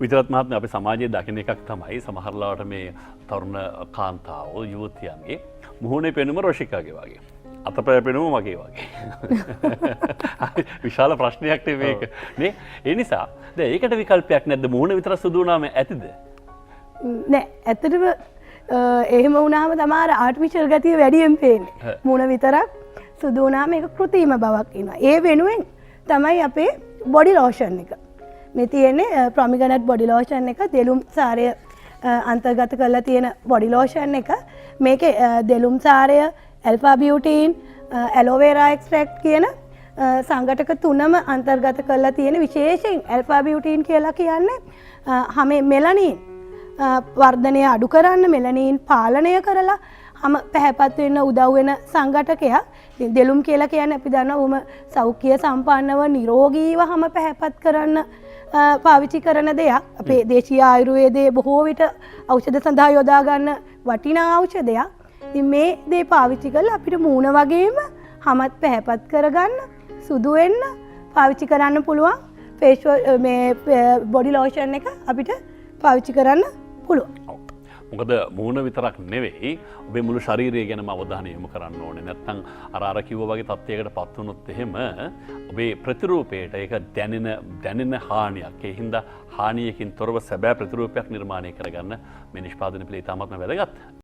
විතරත් මහත්මයා අපේ සමාජයේ දකින්න එකක් තමයි සමහරලාට මේ තරුණ කාන්තාවෝ යුවතියන්ගේ මුහුණේ පෙනුම රොෂිකාගේ වගේ. අතපය පෙනුම මගේ වගේ. විශාල ප්‍රශ්නයක් මේක. නේ? ඒ නිසා දැන් ඒකට විකල්පයක් නැද්ද? මුහුණ විතර සුදු වුණාම ඇතිද? නෑ ඇත්තටම එහෙම වුණාම තමයි ආටිෆිෂල් ගතිය වැඩියෙන් පේන්නේ. මුහුණ විතරක් සුදු වුණාම ඒක කෘත්‍රිම බවක් එනවා. ඒ වෙනුවෙන් තමයි අපේ බොඩි ලෝෂන් එක. මේ තියෙන්නේ ප්‍රොමිගනට් බොඩි ලෝෂන් එක දෙලුම් සාරය අන්තර්ගත කරලා තියෙන බොඩි ලෝෂන් එක. මේකේ දෙලුම් සාරය, ඇල්ෆා බියුටින්, ඇලෝවේරා එක්ස්ට්‍රැක්ට් කියන සංඝටක තුනම අන්තර්ගත කරලා තියෙන විශේෂයෙන් ඇල්ෆා බියුටින් කියලා කියන්නේ හැම මෙලනින් වර්ධනය අඩු කරන්න මෙලනින් පාලනය කරලා හැම පැහැපත් වෙන්න උදව් වෙන සංඝටකයක්. දෙලුම් කියලා කියන්නේ අපි දන්නවා සෞඛ්‍ය සම්පන්නව නිරෝගීව හැම පැහැපත් කරන්න පාවිච්චි කරන දෙයක්. අපේ දේශීය ආයුර්වේදයේ බොහෝ විට ඖෂධ සඳහා යොදා ගන්න වටිනා ඖෂධයක්. ඉතින් මේ දේ පාවිච්චි කරලා අපිට මූණ වගේම හැමත් පැහැපත් කරගන්න සුදු වෙන්න පාවිච්චි කරන්න පුළුවන් ෆේස් මේ බොඩි ලෝෂන් එක අපිට පාවිච්චි කරන්න පුළුවන්. මොකද මූණ විතරක් නෙවෙයි ඔබේ මුළු ශරීරය ගැනම අවධානය යොමු කරන්න ඕනේ. නැත්නම් අර කිව්වා වගේ තත්ත්වයකට පත් වුණොත් එහෙම ඔබේ ප්‍රතිරූපයට ඒක දැනෙන හානියක්. ඒ හින්දා හානියකින් තොරව සැබෑ ප්‍රතිරූපයක් නිර්මාණය කරගන්න මේ නිෂ්පාදන පිළ ඉතාමත්ම වැදගත්.